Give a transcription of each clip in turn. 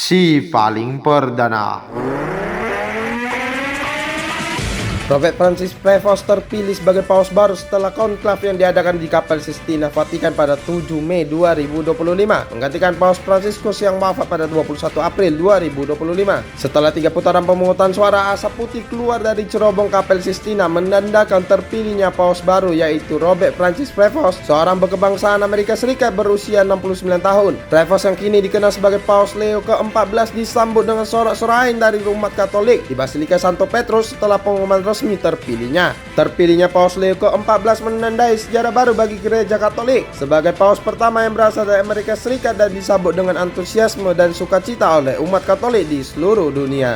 si paling perdana. Robert Francis Prevost terpilih sebagai paus baru setelah konklav yang diadakan di Kapel Sistina Vatikan pada 7 Mei 2025, menggantikan Paus Fransiskus yang wafat pada 21 April 2025. Setelah 3 putaran pemungutan suara, asap putih keluar dari cerobong Kapel Sistina menandakan terpilihnya paus baru, yaitu Robert Francis Prevost, seorang berkebangsaan Amerika Serikat berusia 69 tahun. Prevost yang kini dikenal sebagai Paus Leo ke-14 disambut dengan sorak-sorai dari umat Katolik di Basilika Santo Petrus setelah pengumuman resmi terpilihnya. Terpilihnya Paus Leo ke-14 menandai sejarah baru bagi gereja Katolik sebagai paus pertama yang berasal dari Amerika Serikat dan disambut dengan antusiasme dan sukacita oleh umat Katolik di seluruh dunia.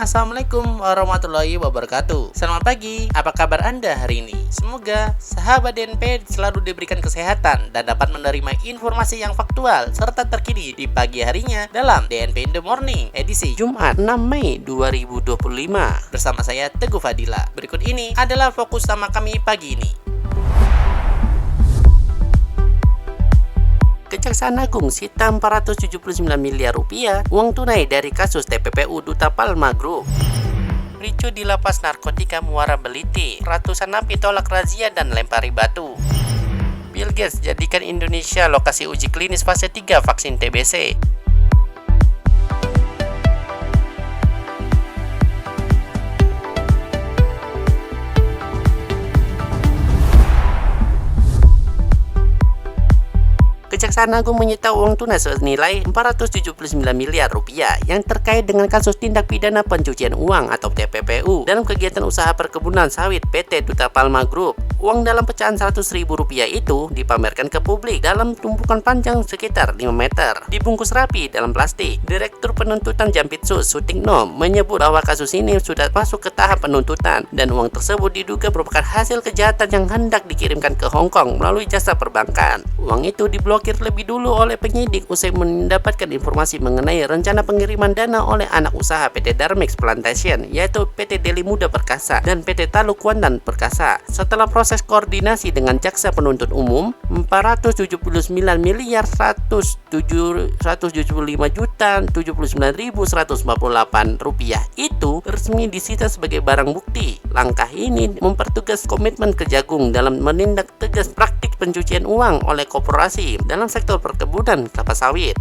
Assalamualaikum warahmatullahi wabarakatuh. Selamat pagi, apa kabar Anda hari ini? Semoga sahabat DNP selalu diberikan kesehatan dan dapat menerima informasi yang faktual serta terkini di pagi harinya dalam DNP in the Morning edisi Jumat 6 Mei 2025 bersama saya Teguh Fadila. Berikut ini adalah fokus utama kami pagi ini. Kejaksaan Agung sita 479 miliar rupiah uang tunai dari kasus TPPU Duta Palma Group. Ricu di lapas narkotika Muara Beliti, ratusan napi tolak razia dan lempari batu. Bill Gates jadikan Indonesia lokasi uji klinis fase 3 vaksin TBC. Kejaksaan Agung menyita uang tunai senilai 479 miliar rupiah yang terkait dengan kasus tindak pidana pencucian uang atau TPPU dalam kegiatan usaha perkebunan sawit PT Duta Palma Group. Uang dalam pecahan 100 ribu rupiah itu dipamerkan ke publik dalam tumpukan panjang sekitar 5 meter, dibungkus rapi dalam plastik. Direktur Penuntutan Jampitsus Sutikno menyebut bahwa kasus ini sudah masuk ke tahap penuntutan dan uang tersebut diduga merupakan hasil kejahatan yang hendak dikirimkan ke Hong Kong melalui jasa perbankan. Uang itu diblokir lebih dulu oleh penyidik usai mendapatkan informasi mengenai rencana pengiriman dana oleh anak usaha PT Darmex Plantation, yaitu PT Deli Muda Perkasa dan PT Taluk Kuantan Perkasa. Setelah proses koordinasi dengan jaksa penuntut umum, 479 miliar 175 juta 79.148 rupiah itu resmi disita sebagai barang bukti. Langkah ini mempertegas komitmen Kejagung dalam menindak tegas praktik pencucian uang oleh korporasi dalam sektor perkebunan kelapa sawit.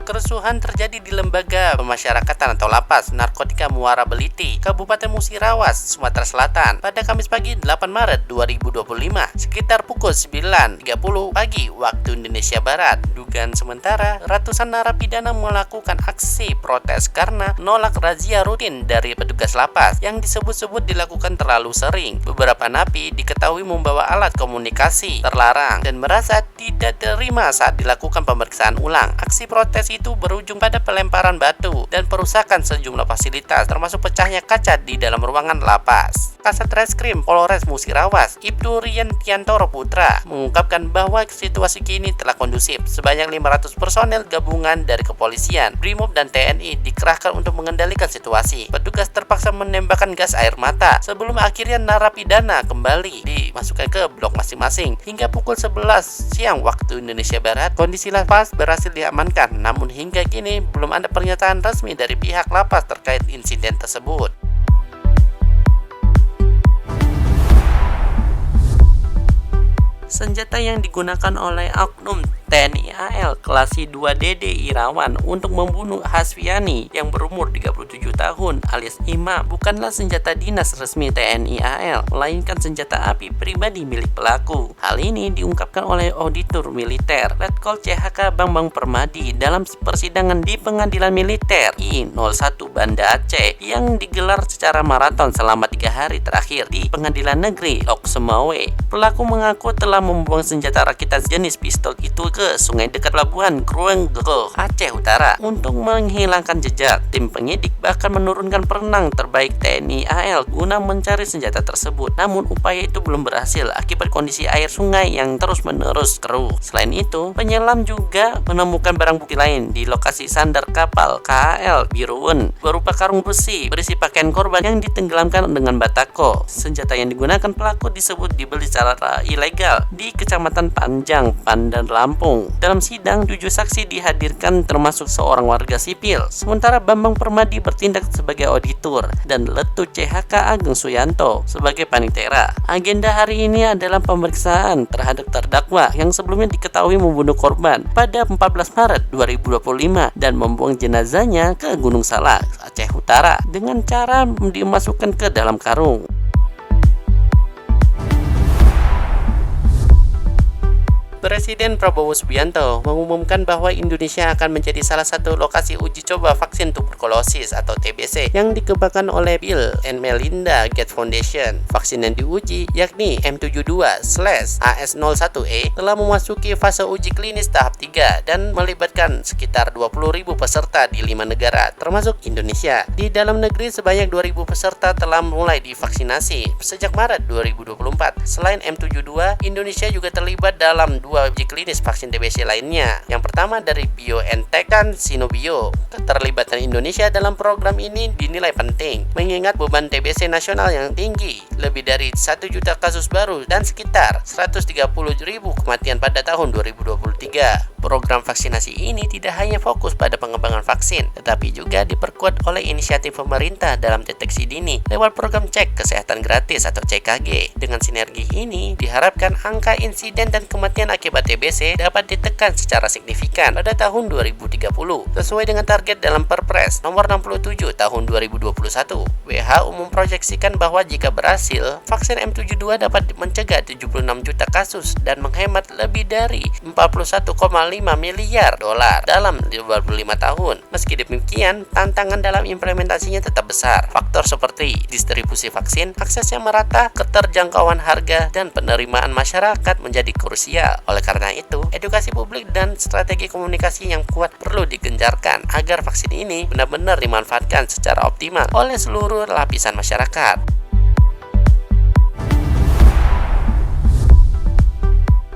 Kerusuhan terjadi di Lembaga Pemasyarakatan atau Lapas Narkotika Muara Beliti, Kabupaten Musirawas, Sumatera Selatan pada Kamis pagi 8 Maret 2025 sekitar pukul 9.30 pagi waktu Indonesia Barat. Dugaan sementara, ratusan narapidana melakukan aksi protes karena nolak razia rutin dari petugas lapas yang disebut-sebut dilakukan terlalu sering. Beberapa napi diketahui membawa alat komunikasi terlarang dan merasa tidak terima saat dilakukan pemeriksaan ulang. Aksi protes itu berujung pada pelemparan batu dan perusakan sejumlah fasilitas termasuk pecahnya kaca di dalam ruangan lapas. Kasat Reskrim Polres Musirawas, Ibtu Riantiantoro Putra, mengungkapkan bahwa situasi kini telah kondusif. Sebanyak 500 personel gabungan dari kepolisian, Brimob dan TNI dikerahkan untuk mengendalikan situasi. Petugas terpaksa menembakkan gas air mata sebelum akhirnya narapidana kembali dimasukkan ke blok masing-masing. Hingga pukul 11 siang waktu Indonesia Barat, kondisi lapas berhasil diamankan. Namun hingga kini belum ada pernyataan resmi dari pihak lapas terkait insiden tersebut. Senjata yang digunakan oleh oknum TNI AL Klasi 2 Dede Irawan untuk membunuh Hasviani yang berumur 37 tahun alias Ima bukanlah senjata dinas resmi TNI AL, melainkan senjata api pribadi milik pelaku. Hal ini diungkapkan oleh Auditor Militer Letkol CHK Bambang Permadi dalam persidangan di Pengadilan Militer I01 Banda Aceh yang digelar secara maraton selama 3 hari terakhir di Pengadilan Negeri Lok Sumawe. Pelaku mengaku telah membuang senjata rakitan jenis pistol itu ke ke sungai dekat pelabuhan Kruenggel, Aceh Utara. Untuk menghilangkan jejak, tim penyidik bahkan menurunkan perenang terbaik TNI AL guna mencari senjata tersebut. Namun upaya itu belum berhasil akibat kondisi air sungai yang terus-menerus keruh. Selain itu, penyelam juga menemukan barang bukti lain di lokasi sandar kapal KAL Biruun berupa karung besi berisi pakaian korban yang ditenggelamkan dengan batako. Senjata yang digunakan pelaku disebut dibeli secara ilegal di Kecamatan Panjang, Pandan, Lampung. Dalam sidang, 7 saksi dihadirkan termasuk seorang warga sipil. Sementara Bambang Permadi bertindak sebagai auditor dan Letu CHK Ageng Suyanto sebagai panitera. Agenda hari ini adalah pemeriksaan terhadap terdakwa yang sebelumnya diketahui membunuh korban pada 14 Maret 2025 dan membuang jenazahnya ke Gunung Salak, Aceh Utara dengan cara dimasukkan ke dalam karung. Presiden Prabowo Subianto mengumumkan bahwa Indonesia akan menjadi salah satu lokasi uji coba vaksin tuberkulosis atau TBC yang dikembangkan oleh Bill and Melinda Gates Foundation. Vaksin yang diuji yakni M72/AS01E telah memasuki fase uji klinis tahap 3 dan melibatkan sekitar 20.000 peserta di 5 negara termasuk Indonesia. Di dalam negeri sebanyak 2.000 peserta telah mulai divaksinasi sejak Maret 2024. Selain M72, Indonesia juga terlibat dalam 2 uji klinis vaksin TBC lainnya. Yang pertama dari BioNTech dan Sinobio. Keterlibatan Indonesia dalam program ini dinilai penting mengingat beban TBC nasional yang tinggi, lebih dari 1 juta kasus baru dan sekitar 130.000 kematian pada tahun 2023. Program vaksinasi ini tidak hanya fokus pada pengembangan vaksin, tetapi juga diperkuat oleh inisiatif pemerintah dalam deteksi dini lewat program cek kesehatan gratis atau CKG. Dengan sinergi ini, diharapkan angka insiden dan kematian akibat TBC dapat ditekan secara signifikan pada tahun 2030 sesuai dengan target dalam Perpres nomor 67 tahun 2021. WHO memproyeksikan bahwa jika berhasil, vaksin M72 dapat mencegah 76 juta kasus dan menghemat lebih dari 41,5 miliar dolar dalam 25 tahun. Meski demikian, tantangan dalam implementasinya tetap besar. Faktor seperti distribusi vaksin, akses yang merata, keterjangkauan harga, dan penerimaan masyarakat menjadi krusial. Oleh karena itu, edukasi publik dan strategi komunikasi yang kuat perlu digencarkan agar vaksin ini benar-benar dimanfaatkan secara optimal oleh seluruh lapisan masyarakat.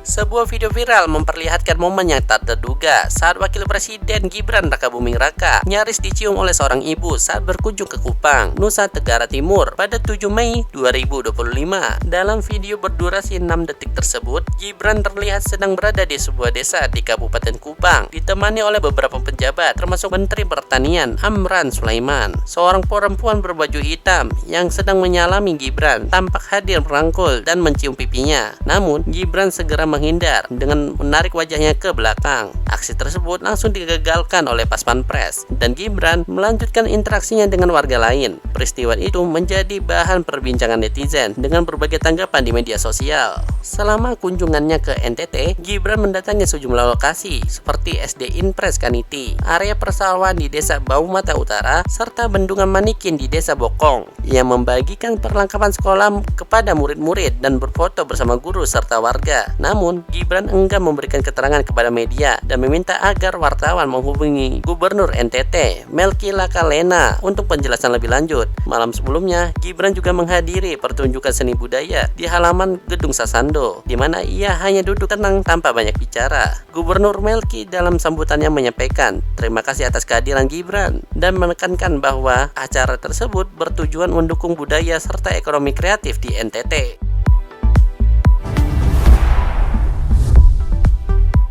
Sebuah video viral memperlihatkan momen yang tak terduga saat Wakil Presiden Gibran Rakabuming Raka nyaris dicium oleh seorang ibu saat berkunjung ke Kupang, Nusa Tenggara Timur pada 7 Mei 2025. Dalam video berdurasi 6 detik tersebut, Gibran terlihat sedang berada di sebuah desa di Kabupaten Kupang, ditemani oleh beberapa pejabat termasuk Menteri Pertanian Amran Sulaiman. Seorang perempuan berbaju hitam yang sedang menyalami Gibran tampak hadir merangkul dan mencium pipinya. Namun, Gibran segera menghindar dengan menarik wajahnya ke belakang. Aksi tersebut langsung digagalkan oleh Pas Pampres dan Gibran melanjutkan interaksinya dengan warga lain. Peristiwa itu menjadi bahan perbincangan netizen dengan berbagai tanggapan di media sosial. Selama kunjungannya ke NTT, Gibran mendatangi sejumlah lokasi seperti SD Inpres Kaniti, area persawahan di Desa Baumata Utara, serta Bendungan Manikin di Desa Bokong yang membagikan perlengkapan sekolah kepada murid-murid dan berfoto bersama guru serta warga. Namun, Gibran enggan memberikan keterangan kepada media dan meminta agar wartawan menghubungi Gubernur NTT, Melki Lakalena, untuk penjelasan lebih lanjut. Malam sebelumnya, Gibran juga menghadiri pertunjukan seni budaya di halaman Gedung Sasando, di mana ia hanya duduk tenang tanpa banyak bicara. Gubernur Melki dalam sambutannya menyampaikan terima kasih atas kehadiran Gibran dan menekankan bahwa acara tersebut bertujuan mendukung budaya serta ekonomi kreatif di NTT.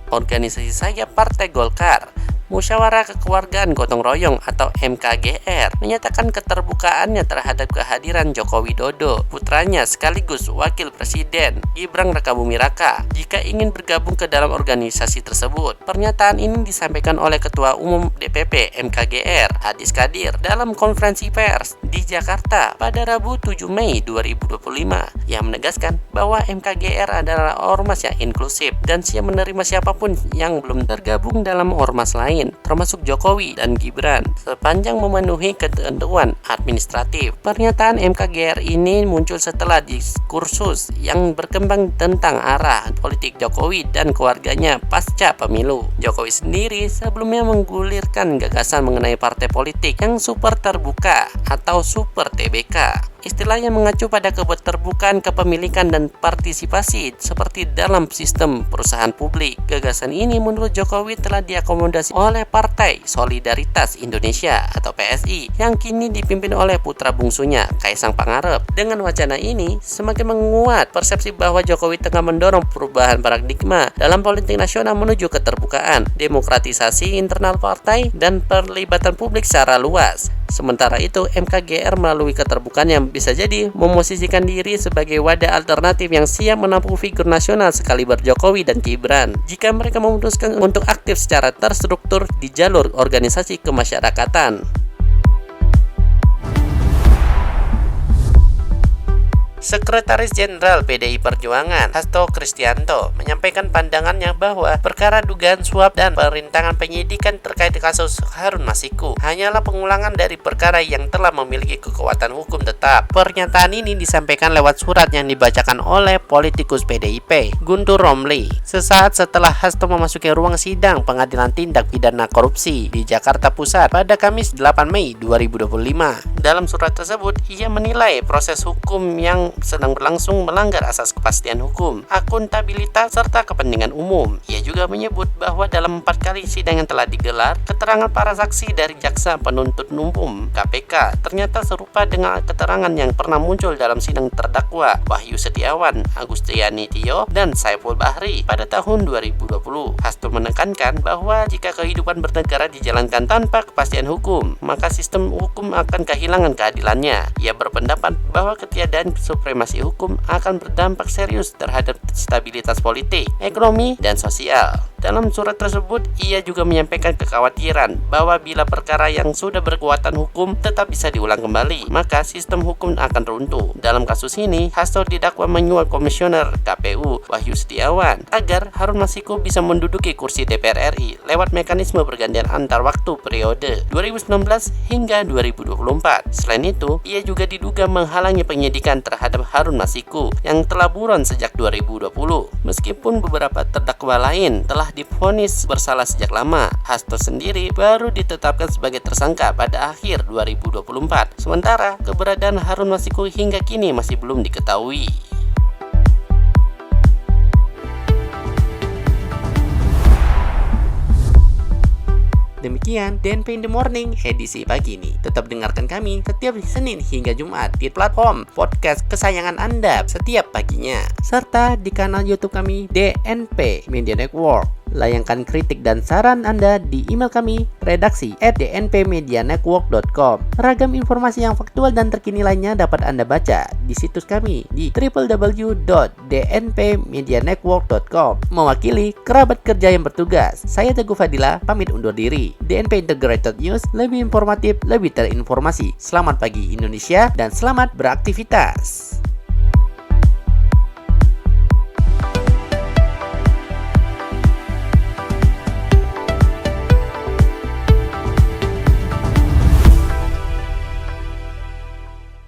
Organisasi sayap Partai Golkar, Musyawarah Kekeluargaan Gotong Royong atau MKGR, menyatakan keterbukaannya terhadap kehadiran Joko Widodo, putranya sekaligus Wakil Presiden Gibran Rakabuming Raka, jika ingin bergabung ke dalam organisasi tersebut. Pernyataan ini disampaikan oleh Ketua Umum DPP MKGR, Hadis Qadir, dalam konferensi pers di Jakarta pada Rabu 7 Mei 2025, yang menegaskan bahwa MKGR adalah ormas yang inklusif dan siap menerima siapapun yang belum tergabung dalam ormas lain. lain, termasuk Jokowi dan Gibran, sepanjang memenuhi ketentuan administratif. Pernyataan MKGR ini muncul setelah diskursus yang berkembang tentang arah politik Jokowi dan keluarganya pasca pemilu. Jokowi sendiri sebelumnya menggulirkan gagasan mengenai partai politik yang super terbuka atau super TBK. Istilahnya mengacu pada keterbukaan kepemilikan dan partisipasi seperti dalam sistem perusahaan publik. Gagasan ini menurut Jokowi telah diakomodasi oleh Partai Solidaritas Indonesia atau PSI yang kini dipimpin oleh putra bungsunya Kaisang Pangarep. Dengan wacana ini semakin menguat persepsi bahwa Jokowi tengah mendorong perubahan paradigma dalam politik nasional menuju keterbukaan, demokratisasi internal partai, dan perlibatan publik secara luas. Sementara itu, MKGR melalui keterbukaan yang bisa jadi memosisikan diri sebagai wadah alternatif yang siap menampung figur nasional sekaliber Jokowi dan Gibran jika mereka memutuskan untuk aktif secara terstruktur di jalur organisasi kemasyarakatan. Sekretaris Jenderal PDI Perjuangan Hasto Kristianto menyampaikan pandangannya bahwa perkara dugaan suap dan perintangan penyidikan terkait kasus Harun Masiku hanyalah pengulangan dari perkara yang telah memiliki kekuatan hukum tetap. Pernyataan ini disampaikan lewat surat yang dibacakan oleh politikus PDIP Guntur Romli sesaat setelah Hasto memasuki ruang sidang Pengadilan Tindak Pidana Korupsi di Jakarta Pusat pada Kamis 8 Mei 2025. Dalam surat tersebut, ia menilai proses hukum yang sedang berlangsung melanggar asas kepastian hukum, akuntabilitas, serta kepentingan umum. Ia juga menyebut bahwa dalam 4 kali sidang yang telah digelar, keterangan para saksi dari Jaksa Penuntut Umum (KPK) ternyata serupa dengan keterangan yang pernah muncul dalam sidang terdakwa Wahyu Setiawan, Agustiani Tio, dan Saiful Bahri pada tahun 2020. Hasto menekankan bahwa jika kehidupan bernegara dijalankan tanpa kepastian hukum, maka sistem hukum akan kehilangan keadilannya. Ia berpendapat bahwa ketiadaan supremasi hukum akan berdampak serius terhadap stabilitas politik, ekonomi, dan sosial. Dalam surat tersebut, ia juga menyampaikan kekhawatiran bahwa bila perkara yang sudah berkekuatan hukum tetap bisa diulang kembali, maka sistem hukum akan runtuh. Dalam kasus ini, Hasto didakwa menyuap Komisioner KPU Wahyu Setiawan agar Harun Masiku bisa menduduki kursi DPR RI lewat mekanisme pergantian antar waktu periode 2019 hingga 2024. Selain itu, ia juga diduga menghalangi penyidikan terhadap Harun Masiku yang telah buron sejak 2020. Meskipun beberapa terdakwa lain telah divonis bersalah sejak lama, Hasto sendiri baru ditetapkan sebagai tersangka pada akhir 2024. Sementara keberadaan Harun Masiku hingga kini masih belum diketahui. Demikian DNP in the Morning edisi pagi ini. Tetap dengarkan kami setiap Senin hingga Jumat di platform podcast kesayangan Anda setiap paginya, serta di kanal YouTube kami DNP Media Network. Layangkan kritik dan saran Anda di email kami redaksi@dnpmedianetwork.com. Ragam informasi yang faktual dan terkini lainnya dapat Anda baca di situs kami di www.dnpmedianetwork.com. Mewakili kerabat kerja yang bertugas, saya Teguh Fadila pamit undur diri. DNP Integrated News, lebih informatif, lebih terinformasi. Selamat pagi Indonesia dan selamat beraktivitas.